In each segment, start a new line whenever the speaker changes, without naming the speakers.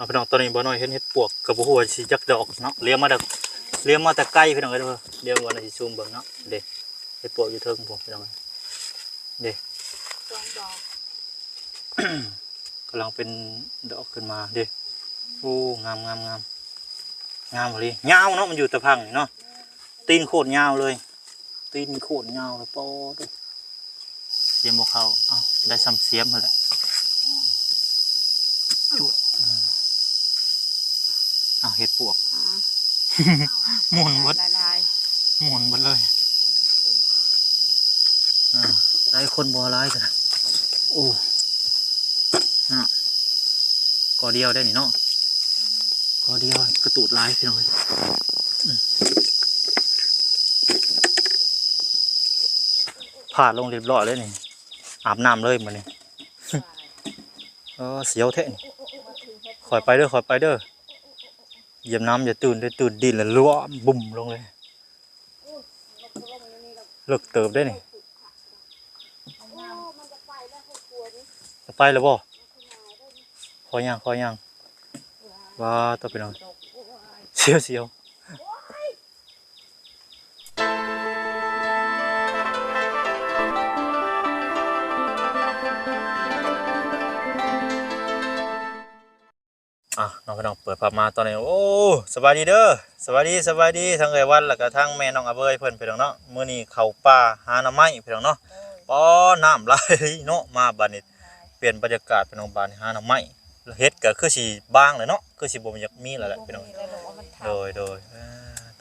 พี่น้องตัวนี้บ่น้อยเห็นเห็ดปวกกับบ่ฮู้ว่าสิจักดอกเนาะเลี้ยงมาแต่ไกลพี่น้องเอ้ยเดี๋ยววันสิซูมเบิ่งเนาะเด้เห็ดปวกอยู่เทิงพวกพี่น้องเด้กำลังเป็นดอกขึ้นมาเด้โอ้งามเลยยาวเนาะมันอยู่ตะพังเนาะตีนโคตรยาวเลยตีนโคตรยาวเลยโป๊ดเสียมบ่เข้าเอ้าได้ซ้ำเสียมแล้วจุ๊เห็ดปวกหมุนหมดเลยได้คนบ่ร้ายกันโอ้กอเดียวได้นี่เนาะกอเดียวกระตูดลายพี่น้องผ่าลงเรียบร้อยเลยนี่อาบน้ำเลยมันนี่เสียวเทะนี่คอยไปเด้อเหยียบน้ำอย่าตื่นดินแล้วล้วบุ่มลงเลยเลิกเติบได้นี่จะไปแล้วบ่คอยยังว่าต่อไปน้องเสียวน้องพี่น้องเปิดภาพมาตอนนี้โอ้สบายดีเด้อสบายดีทั้งเอ๋ยวันแล้วก็ทั้งแม่น้องอาเบยเพิ่นพี่น้องเนาะมื้อนี้เข้าป่าหาหน่อไม้พี่น้องเนาะป้อน้ำไหลเนาะมาบัดนี้เปลี่ยนบรรยากาศพี่น้องบ้านหาหน่อไม้เฮ็ดก็คือสิบางเลยเนาะคือสิบ่อยากมีแล้วแหละพี่น้องโดยต่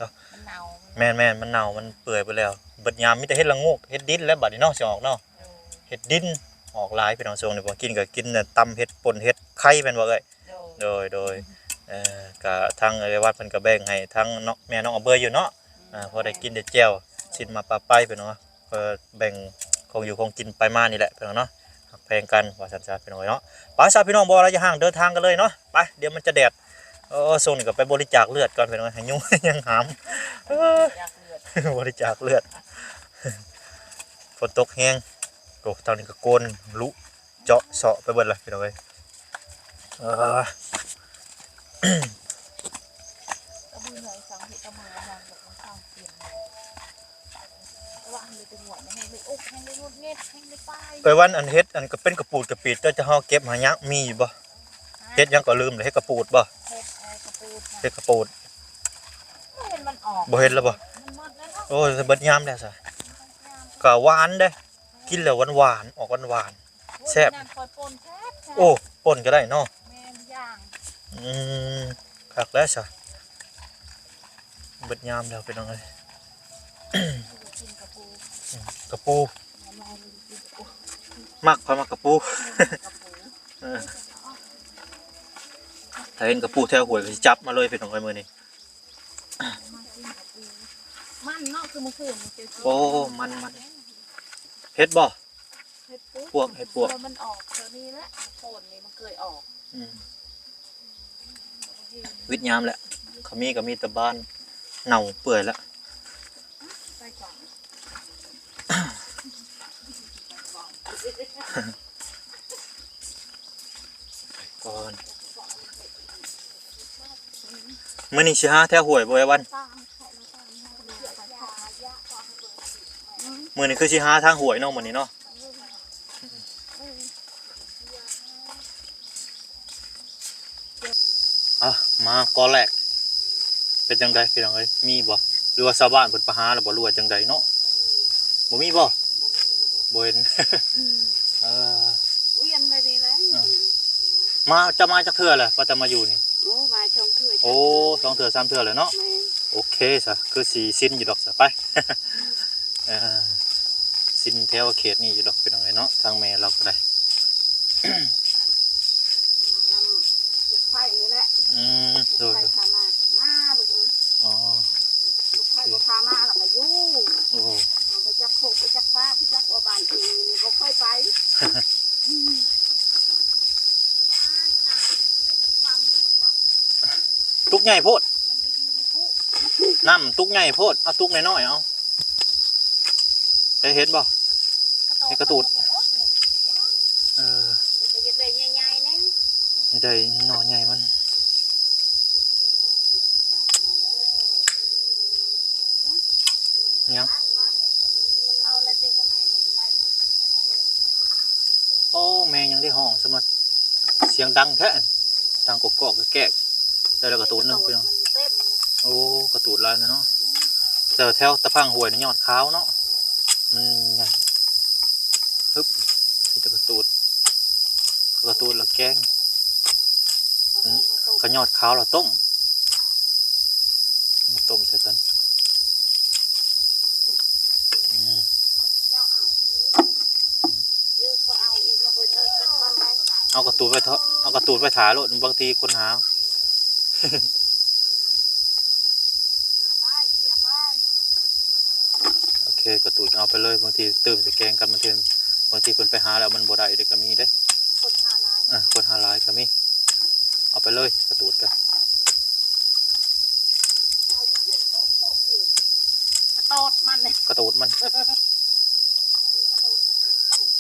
อแม่นมันเน่ามันเปื่อยไปแล้วเบิดยามมีแต่เฮ็ดละงูกเฮ็ดดินแล้วบัดนี้เนาะสิออกเนาะเฮ็ดดินออกหลายพี่น้องช่วงนี้บ่กินก็กินตำเฮ็ดป่นเฮ็ดไข่แม่นบ่เอ้ยโดยก็ทางวัดเพิ่นก็แบ่งให้ทางน้องแม่น้องอาเบยอยู่เนาะพอได้กินได้แจ่วสินมาปลาไปพี่น้องเพิ่นแบ่งของอยู่ของกินไปมานี่แหละพี่น้องเนาะแพงกันว่าซั่นๆพี่น้องเนาะไปซะพี่น้องบ่ระยะห่างเดินทางกันเลยเนาะไปเดี๋ยวมันจะแดดส่งนี่ก็ไปบริจาคเลือดก่อนพี่น้องให้ยุ่งยังหามบริจาคเลือดฝนตกแห้งโอ้ตอนนี้ก็โกนลุเจาะเสาะไปเบิดละพี่น้องเอ้ยวันอันเฮ็ดอันก็เป็นกระปูดกระปีดจะเฮาเก็บหายังมีบ่เฮ็ดยังก็ลืมเลยเฮ็ดกระปูดบ่เฮ็ดกระปูดบ่เฮ็ดแล้วบ่โอ้ยเบิดยามแล้วซะก็หวานเด้กินแล้วหวานออกหวานแซ่บโอ้ป่นก็ได้เนาะคักแล้วซะเบิดยามแล้วพี่น้องเอ้ยกระปูมักกระปูถ้าเห็นกระปูแถวหวยก็จับมาเลยพี่น้องเอ้ยมื้อนี้มันเนาะคือมื้อคืนโอ้มันเฮ็ดบ่เฮ็ดปวกมันออกเท่านี้แหละโคนนี่มันเคยออกวิทยามแหละเขามีก็มีแต่บ้านเน่าเปื่อยแล้วก่อนมื้อนี้สิหาแถวหวยบ่ไอ้วันมื้อนี้คือสิหาทางหวยเนาะมื้อนี้เนาะมาก่อนแรกเป็นจังได๋พี่น้องเอ้ยมีบ่หรือว่าชาวบ้านเพิ่นไปหาแล้วบ่รู้ว่าจังได๋เนาะบ่มีบ่เห็น
เวียนไปดีแล้ว
มาจากเทื่อแหละก็จะมาอยู่นี่
โอ้มาช่องเทื่อ
โอ้2 เทื่อ 3 เทื่อเลยเนาะโอเคซะคือสิสิ้นอยู่ดอกซะไปสิ้นแถวเขตนี่อยู่ดอกเป็นจังได๋เนาะทางแม่เราก็ได้
ลูกไผ่นี่แหละ
โดย
พามาลูกเอ้ยลูกไผ่ก็พามาแล้วก็อยู่
โอ้
ไปจักโคกไปจักป้าไปจักว่าบ้านเองนี่บ่ค่อยไป
ตุกใหญ่โพดน้ำตุกใหญ่โพดเอาตุกน้อยๆเอาได้เห็นบ่ให้กระตูด
ได้ใหญ่ๆนะ
ได้หน่อใหญ่มัน งดังแท้ดังกอกๆแก๊กได้แล้วกระตูดนึงพี่น้อง
มันเต็มเลย
โอ้กระตูดลายนะเนาะแต่แถวตะพังห้วยนี่ยอดขาวเนาะมันใหญ่ฮึบมีแต่กระตูดแล้วแกงก็ยอดขาวเราต้มมาต้มใส่กันเอากระตูดไปเถอะเอากระตูดไปถ่ายรถบางทีคนหาโอเคกระตูดเอาไปเลยบางทีตื่มใส่แกงกันบางทีคนไปหาแล้วมันบ่ได้เด็กก็มีได้คนหาร้ายก็มีเอาไปเลยกระตูดกัน
โตดมันเลย
กระตูดมัน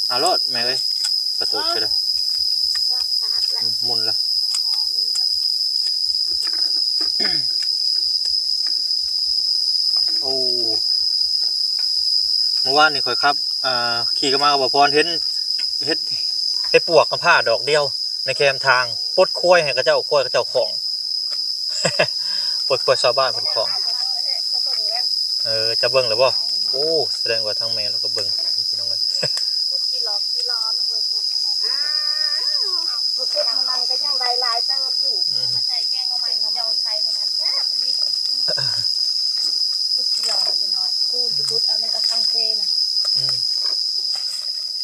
เอารถแม่เอ้ยกระตูดไปเลยหมุนละโอ้เมื่อวานนี่ข่อยครับขี่กันมากับบ่พรเห็นเฮ็ดปวกกับผ้าดอกเดียวในแคมทางปดคุ้ยให้กระเจ้าคุ้ยกระเจ้าของ ปดคุ้ยชาวบ้านเพิ่นของจะเบิ่งหรือบ่โอ้แสดงว่าทางแม่แล้วก็เบิ่งพี่น้องเอ้ย
กี่ล้อนะเว้ยพูดมันก็ยังลายเติบอยู่มาใส่แกงเอาใหม่เจ้าไทยมันแซ่บนี่พูดกี่ล้อจะน้อยพูดเอาในกระชังเซนะ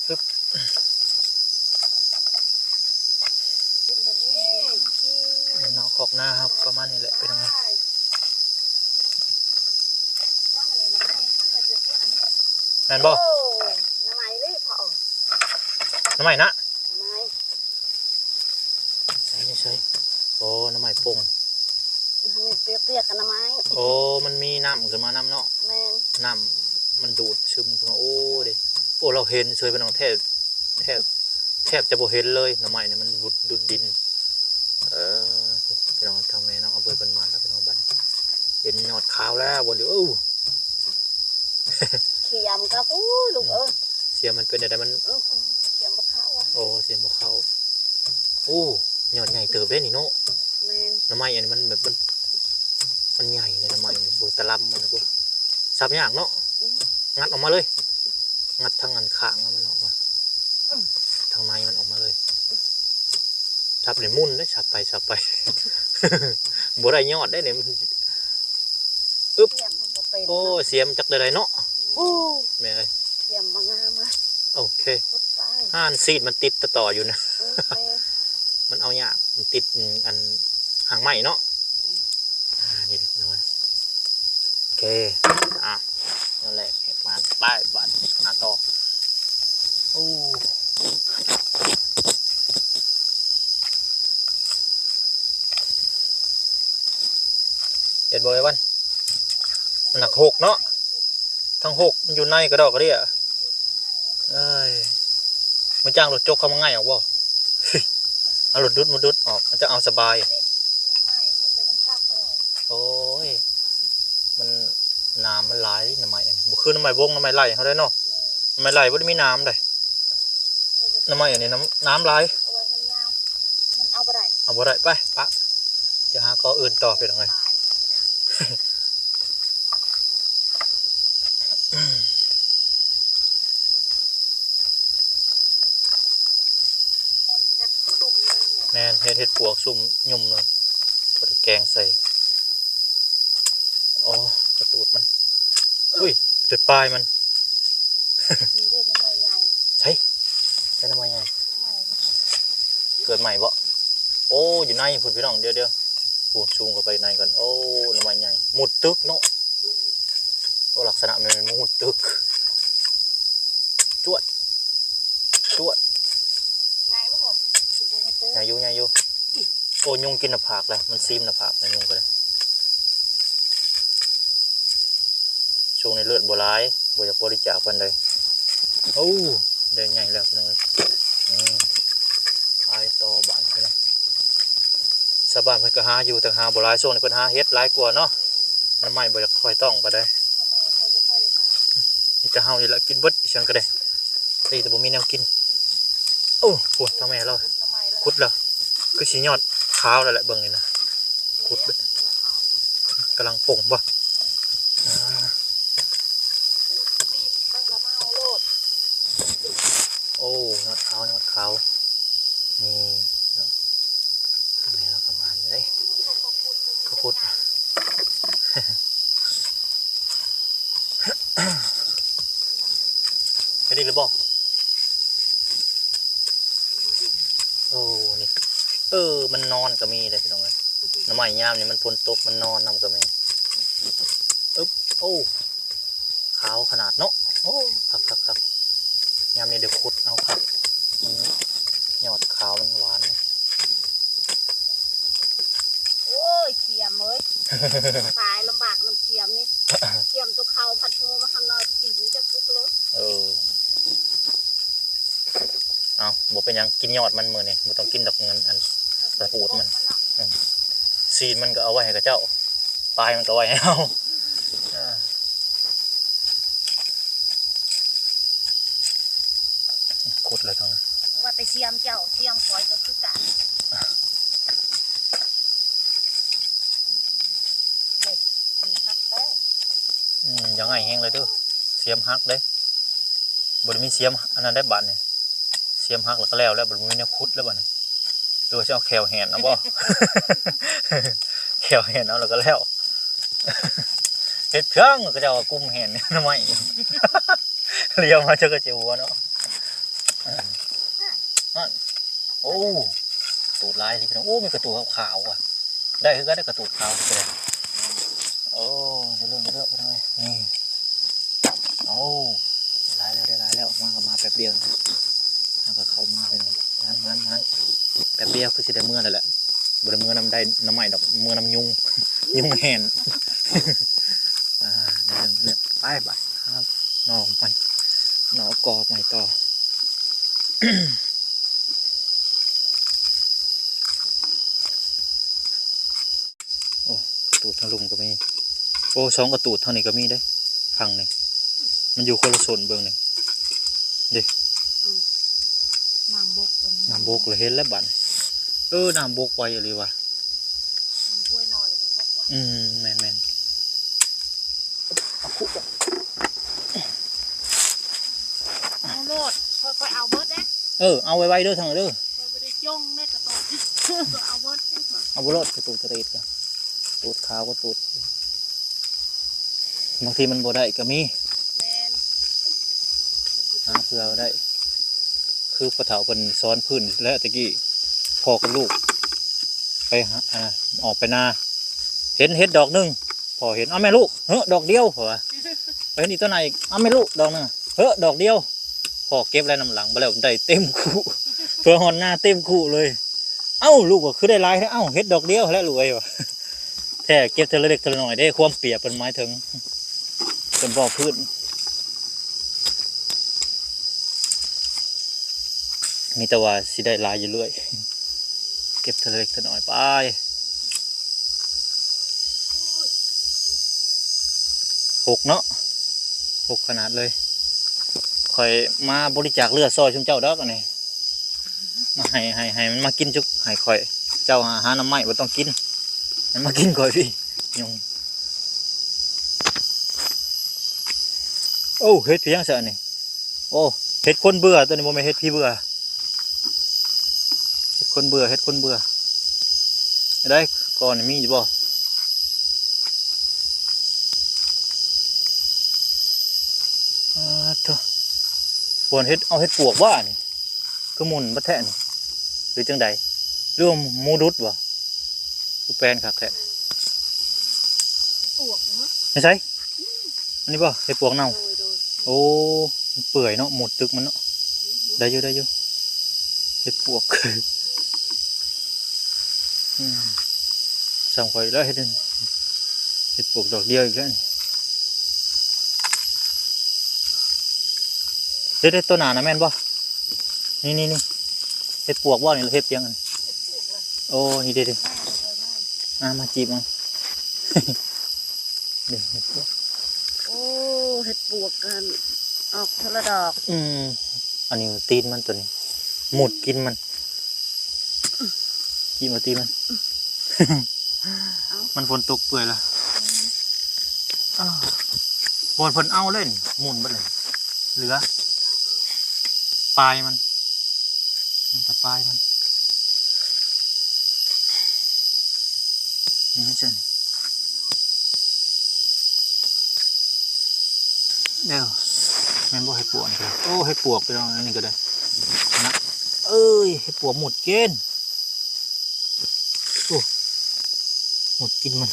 ฮึบเนาะขอกหน้าครับประมาณนี้แหละเป็นยังไงนั่นบ่
น้ำไม้เลยพอ
น้ำใหม่นะ
น้ำไม้
ใช่โอ้น้ำใหม่ปง
ทำให้เปรี้ยวๆกับน้ำไม้
โอ้มันมีน้ำขึ้นมาน้ำเนาะน้ำมันดูดซึมขึ้นมาโอ้ดิโอ้เราเห็นเฉยเป็นของแทบจะบ่เห็นเลยน้ำใหม่เนี่ยมันดูดดินพี่น้องทางแม่น้องเอาเบอร์เป็นมันแล้วพี่น้องบ้านเห็นยอดขาวแล้วบนเดี๋ยว
เขียมครับลูก
เสียมันเป็นอะไรมัน
เขียมบกขาว
โอ้เสียมบกขาวโอ้ยอดใหญ่เติบได้นี่เนาะน้ำไม้อันนี้มันแบบมันใหญ่เลยน้ำไม้บุตรลำมันกูสับยากเนาะงัดออกมาเลยงัดทางอันข้างมันออกมาทางในมันออกมาเลยสับเนี่ยมุ่นได้สับไปบัวได้ยอดได้เนี่ยอึ๊บโอ้เสียมจักได้เนาะแม่เลย
เสียมบางงามมา
โอเคห่านซีดมันติดต่ออยู่นะมันเอายากมันติดอันห่างใหม่เนาะนี่ดูน้อยโอเคนั่นแหละเห็ดมันป้ายบัตรต่อโอ้เห็ดบ่อยวันมันหนัก6เนาะทั้ง6มันอยู่ในกระดอกกระเดี่ยมันจ้างรถจกเข้ามาง่ายออกบ่เอารถดุดออกมันจะเอาสบายโอ้ยมันน้ำมันไหลน้ำไหลอันนี้บุคือน้ำไหลวงน้ำไหลไหลเขาได้เนาะน้ำไหลไหลว่ามีน้ำได้น้ำไหลอันนี้น้ำไหล
มันเอา
บ่ได้ไปปะเดี๋ยวหาก็อื่นต่อไปหน่อยแม่นเห็ดปวกซุ่มยุ่มเลยพอดีแกงใส่อ๋อกระตูดมันอุ้ยเดือดปลายมันใช่น้ำมันใหญ่เกิดใหม่บ่โอ้อยู่ในพุ่นพี่น้องเดี๋ยวปูนซูมเข้าไปในกันโอ้น้ำมันใหญ่หมุดตึกเนาะโอ้ลักษณะมันเป็นหมุดตึกจวดใหญ่อยู่โอ้ยุงกินหน้าผากเลยมันซีมหน้าผากนะยุงก็เลยช่วงในเลือดบัวร้ายบัวจากบริจาคกันเลยโอ้ได้ใหญ่แล้วพี่น้องไอต่อบ้านพี่น้องชาวบ้านเพิ่นก็หาอยู่แต่หาบัวร้ายช่วงนี้เพิ่นหาเฮ็ดหลายกว่าเนาะน้ำใหม่บัวจะคอยต้องไปได้นี่จะเฮานี่ละกินเบิดอีฉันก็ได้ตีแต่บ่มีแนวกินโอ้ปวดทำไมเราขุดเหรอ ก็สียอดขาวแล้วแหละเบิ่งนี่นะขุดเลยกำลังป่งบ่โอ้ยอดขาวยอดขาวนี่เนาะทำไมเราประมาณอยู่เลยข้าวขุดไปดีหรือบ่โอ้นี่มันนอนก็มีเลยพี่น้องเลยน้ำใหม่ยามนี่มันฝนตกมันนอนนำก็มีโอ้ขาวขนาดเนาะโอ้ครับยามนี้เดี๋ยวขุดเอาครับมันยอดขาวมันหวานเลย
โอ้ยเขียมเลยตายลำบากน้ำเขียมนี่เขียมตัวเขาผัดชูมาทำนอยตีนจะลุกเลย
เอาบอกเป็นยังกินยอดมันมือนี่บ่ต้องกินดอกเงินอันตะปูดมันซีนมันก็เอาไว้ให้กับเจ้าปลายมันก็ไว้ให้เอาขุดเลยทั้งนั้น
ว่าไปเชียมเจ้าเชียมคอยก็คือกันเด็กมีฮักได้
ยังไงแห้งเลยเด้อเสียมฮักเด้บ่ได้มีเสียมอันนั้นได้บาดนี่เสียมฮักแล้วก็แล้วบ่มีแนวขุดแล้วบาดนี่ตัวเจ้าแขวแหนเอาบ่ แขวแหนเอาแล้วก็แล้วเฮ็ดเครื่องก็เจ้ากุมแหนทำไมเลี้ยวมาเจ้าก็เจียวหัวเนาะโอ้ตูดลายสิพี่น้องโอ้มีกระตูดขาวอ่ะได้คือก็ได้กระตูดขาวเลยโอ้ได้เรื่องไปทำไมนี่โอ้ได้แล้วมาแป๊บเดียวมันก็เข้ามาเลยมันแป๊บเดียวคือสิได้เมื่อแล้วแหละบริเมื่อน้ำได้น้ำใหม่ดอกเมื่อน้ำยุงแห่นในเรื่องไปครับหน่อใหม่หน่อกอใหม่ต่อโอ้กระตูดทางลุมก็มีโอ้สองกระตูดเท่านี้ก็มีได้พังนี่มันอยู่คนละโซนเบื้องนี่ดิ
น้ำ
บกเลยเห็นแล้วบัดน้ำบกไวอะไรวะแมน
เอาโลดค่อยเอาเบิร์ดเด้
เอาไว้เด้อทางเด้อ
ไปได้จ้องแม่กระตุกเอาเบิร์ด
เอาบุรอดกระตูดกระติดกันตูดขาวก็ตูดบางทีมันบ่ได้ก็มีเพื่อได้คือปะเถาเป็นซ้อนพื้นแล้วตะกี้พ่อกับลูกไปออกไปนาเห็นดอกนึงพอเห็นแม่ลูกดอกเดียวเหรอไปเห็นอีกตัวไหนแม่ลูกดอกนึงดอกเดียวพอเก็บแล้วน้ำหลังไปแล้วได้เต็มคู่เพื่อหอนหน้าเต็มคู่เลยลูกก็คือได้ลายแล้วเห็ดดอกเดียวแล้วรวยวะแท้เก็บเทละเล็กเทละหน่อยได้ความเปียกเป็นไม้ถึงเป็นบ่อพื้นมีแต่ว่าสิได้ลายอยู่เรื่อยเก็บเทละเล็กเทละหน่อยไป6เนาะ6ขนาดเลยคอยมาบริจาคเลือดซอยชุมเจ้าดอกอันนี้มาให้มันมากินจุกให้คอยเจ้าหาน้ำไม้ว่าต้องกินมันมากินคอยพี่ยุงโอ้เฮ็ดเพียงเสะนี่โอ้เฮ็ดคนเบื่อตัวนี้โมไม่เฮ็ดพี่เบื่อเฮ็ดคนเบื่อได้ก่อนมีอยู่บ่ปวนเฮ็ดเอาเฮ็ดปวกว่านี่คือมุนบัดแทะนี่หรือจังใดหรือว่ามูดุดบ่คือแปลนคักแท้
ปวกเนาะ
ไม่ใช่อันนี้บ่เฮ็ดปวกเน่าโอ้เปื่อยเนาะหมดตึกมันเนาะได้อยู่เฮ็ดปวกสั่งไว้แล้วเฮ็ดปวกดอกเดียวอีกแล้วเด็ดตัวหนานะแม่นบ่นี่เห็ดปวกบ่นี่เห็ดเพียงกันโอ้นี่เด็ดมาจีบมาเด็ดเห็ดปวก
โอ้เห็ดปวกกันออกทะละดอก
อันนี้ตีนมันตัวนี้หมุดกินมัน จิ้มเอาตีมัน มันฝนตกเปื่อยละบนเพิ่นเอาเล่นหมุนไปเลยเหลือปลายมันแต่ปลายมันนี่ไม่ใช่เดี๋ยวแม่นบ่ให้ปวกเลยโอ้ให้ปวกไปลองอันนี้ก็ได้นะเอ้ยให้ปวกหมดเกณฑ์โอ้หมดกินมัน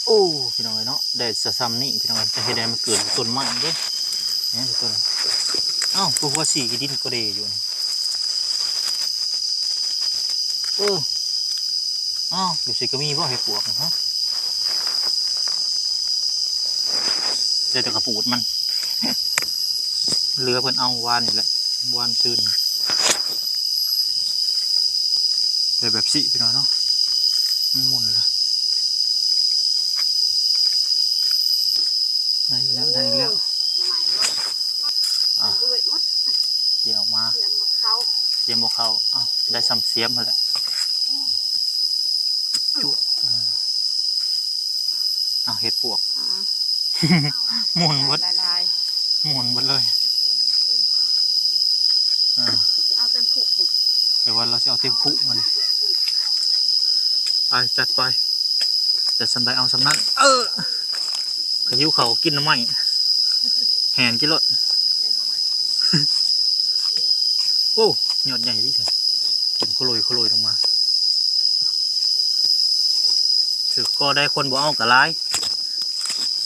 โอ้พี่น้องเลยเนาะได้สะซ้ำนี่พี่น้องจะให้ได้มันเกิดต้นไม้ด้วยนี่ต้นเอ้าตัวหัวสีกินดินก็ได้อยู่นี่อ้าวดูสิก็มีบ่ให้ปวกนะฮะได้แต่กระปูดมัน เรือเพิ่นเอาวานนี่แหละวานซื่นแต่แบบสิพี่น้องเนาะมันหมุนเลยได้แล้วได้แล้วเดี๋ยวออกมาเสียมบอกเขาเอาได้ซ้ำเสียมมาแล้วจุ๊เอาเห็ดปวกหมุนหมดหมุนหมดเลย
เอาเต็มผุผม
เดี๋ยววันเราจะเอาเต็มผุมันไปจัดไปแต่สำได้เอาสำนั้นขยิ้วเขากินน้ำไหมแหนกินรถ โอ้หยอดใหญ่ดิเฉยผมโคลอยลงมาถือก็ได้คนบ่เอากระไร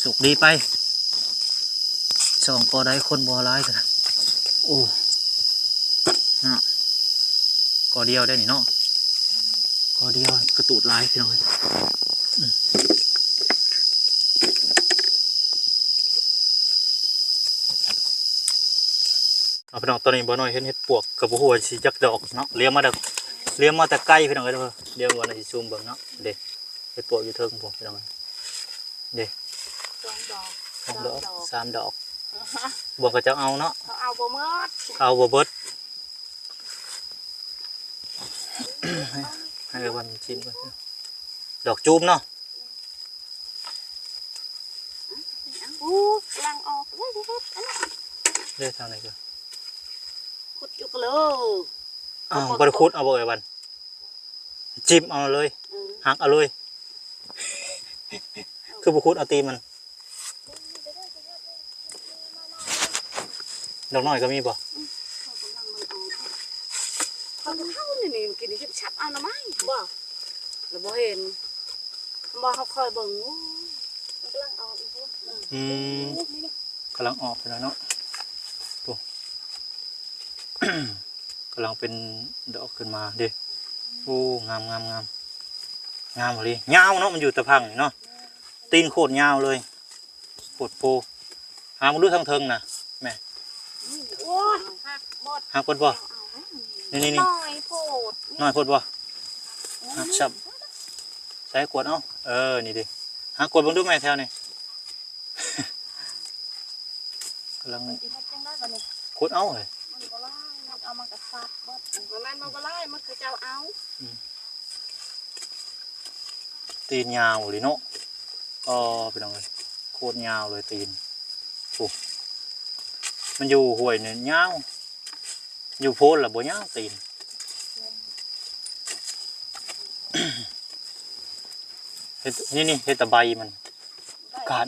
สุกดีไปสองก็ได้คนบ่ร้ายกันโอ้ก็เดียวได้นี่เนาะก็เดียวกระตูดลายพี่น้องเอาพี่น้องตอนนี้บ่น้อยเห็ดปวกกับหัวสีจักดอกเนาะเลี้ยงมาแต่ใกล้พี่น้องเลยเดี๋ยววันนี้ซูมเบิ่งเนาะเด็กเห็ดปวกอยู่เทิงผมพี่น้องเด็ก2 ดอก3 ดอกบอกก็จะเอาเนาะ
เอาบ่เมื่อ
เอาบ่เบิดให้วันชิมกันดอกจูบเนาะ
กำลังออก
เลือกทางไหนกัน
ขุดจุกเลย
บริคุดเอาบ่ไอ้วันจิ้มเอาเลยหักเอาเลยคือบริคุดเอาตีมันดอกน้อยก็มีบ่
เขาเข้านี่กินนี่ชับเอาหน่อไม้บ่แล้วบ่เห็นบ่เขาคอยเบิ่งกำลังออกอีก
กำลังออกไปแล้วเนาะตัวกำลังเป็นดอกขึ้นมาดิโอ้งามเลยยาวเนาะมันอยู่ตะพังเนาะตีนโคตรยาวเลยโคตรโพหามันดูทางเทิงนะแม่หาคนบ่นี่น้อยโพดบ่หักฉับใช้ขวดเอานี่ดิหากวดบังดูแม่แถวนี่กำลังขุดเอาเลย
เอามากระซับบ่มันบ่ไล่มันคือเจ้าเอา
ตีนยาวเลยเนาะไปลองเลยโคตรยาวเลยตีนโอ้มันอยู่ห่วยเนี่ยยาวอยู่โพนละบ่ยาวตีนนี่เห็ดตะไบมันการ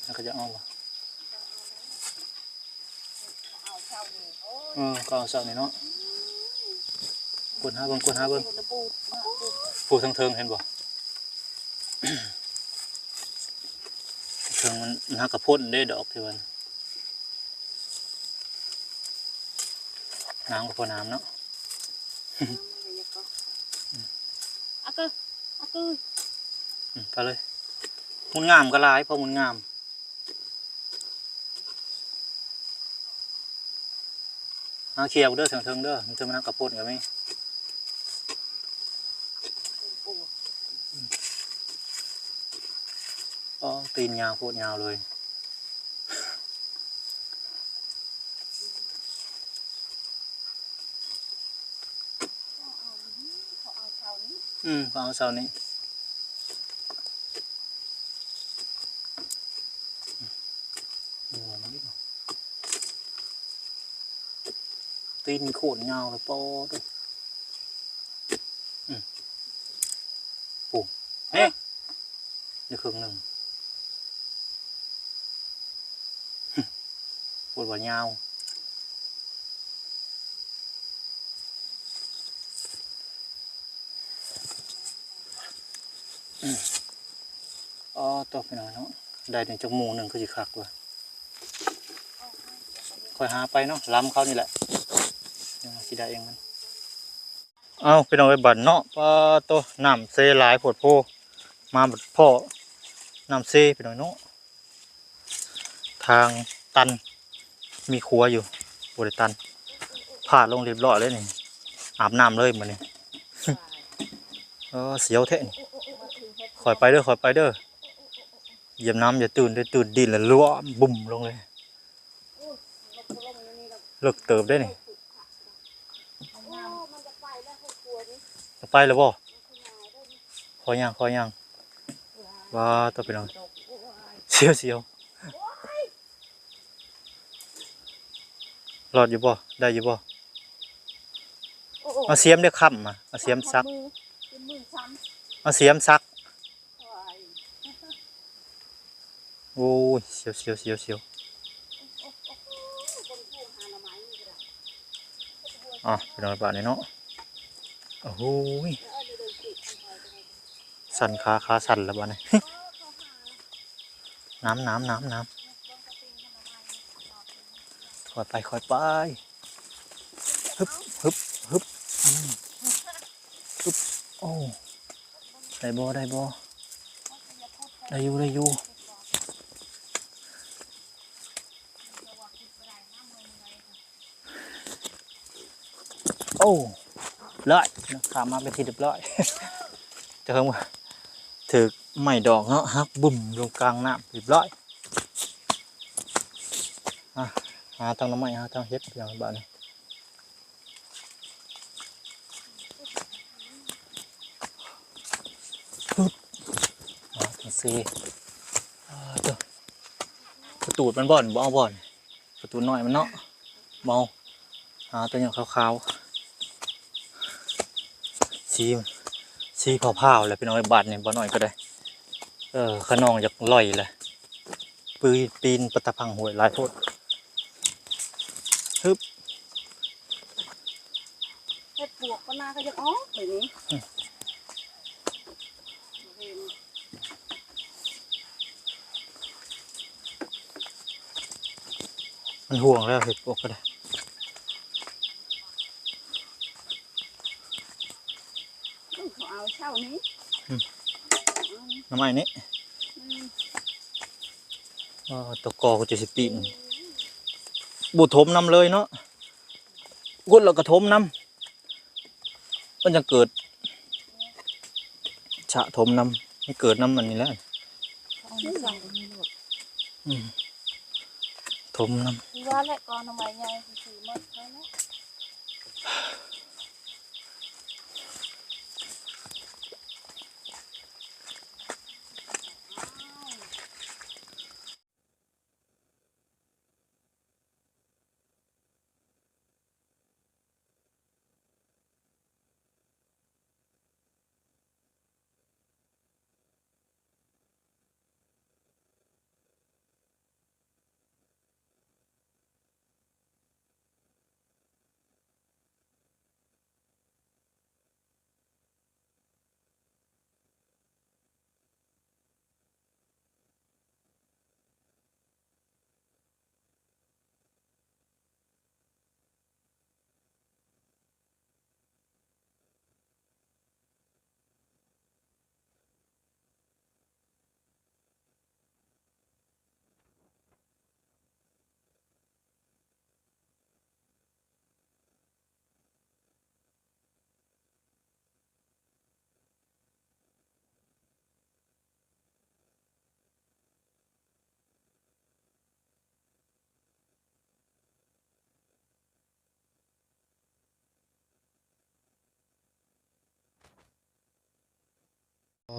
แล้วก็จะเอาก็เอาเสานี่เนาะกดหาเบิ่งปูทางเทิงเห็นบ่เทิงมันหากระพ่นได้ดอกที่วันน้ำก็พอน้ำเนาะไปเลยมุนงามก็ลายพอมุนงามเอาเคียวเด้อเถิงเด้อมันจะมานั่งกระพุ้นกับไหมตีนยาวโคตรยาวเลย เอาเสานี้ตีนโขนยาวเลยปอด้วยปุ๊บเฮ้ยนี่ครึ่งหนึ่งปวดหัวยาวอ๋อตกไปหน่อยเนาะได้ถึงจักหมูหนึ่งก็จะคักว่ะค่อยหาไปเนาะล้ำเขานี่แหละยังสิได้เองมันเอาไปนอนไปบั่นเนาะปลาโตน้ำเซหลายโพดโพมาบัดพ่อน้ำเซไปหน่อยเนาะทางตันมีครัวอยู่บริตันผ่าลงเรียบร้อยเลยนี่อาบน้ำเลยมันนี่ เสียวแท้นี่คอยไปเด้อคอยไปเด้อเหยียบน้ำอย่าตื่นได้ตื่นดินแล้วรั่วบุ่มลงเลยเลิกเติบได้นี่จะไปแล้วบ่คอยย่างว่าต้องไปนอนเสียวรอดอยู่บ่ได้อยู่บ่เอาเสียมได้ค่ำมาเอาเสียมซักเอาเสียมซักโอ้ยเสียวอ๋อไปนอนบ้านนี่เนาะโอ้โหสั่นขาสั่นแล้วบ้านนี่ น้ำค่อยไปฮึบฮึบฮึบฮึบโอ้ได้บ่ได้อยู่โอ้เลยขามาเป็นทีเรียบร้อย เจอมาถือไม้ดอกเนาะฮักบุ่มลงกลางน้ำเรียบร้อยหาทางน้ำไม้หาทางเฮ็ดอย่างบ้านนี้ทางซีตัวประตูมันบ่อนเอาบ่อนประตูน้อยมันเนาะเมาหาตัวอย่างขาวๆสีเผาๆเลยพี่น้อยบาดเนี่ยบ่หน่อยก็ได้ขนองจากลอยเลยปีนประตะพังหวยหลายโพดฮึบ
เฮ็ดปวกก็น่าก็จะออกแบบนี้
มันห่วงแล้วเห็ดปวกก็ได้
เขาเอาเช่านี้
น้ำไม้นี้ตะกอก็จะสิปีนบุถมน้ำเลยเนาะกุดแล้วก็ถมน้ำมันจะเกิดฉะถมน้ำให้เกิดน้ำมันนี่แหละถมน้ำ
ว่าแหละก่อนทำไมใหญ่ซื้อหมดแล้ว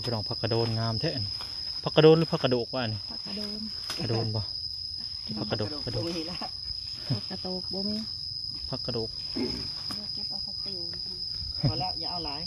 ไปลองผักกระโดนงามแท้ผักกระโดนหรือผักกระโดกว่านี่
ผักกระโดน
กระโดนบ่ผักกระโดกกระโดก
ผักกระโตกบ่มี
ผักกระโดก
เก็บเอาผักติ๋ว
พอแล้วอย่าเอาหลาย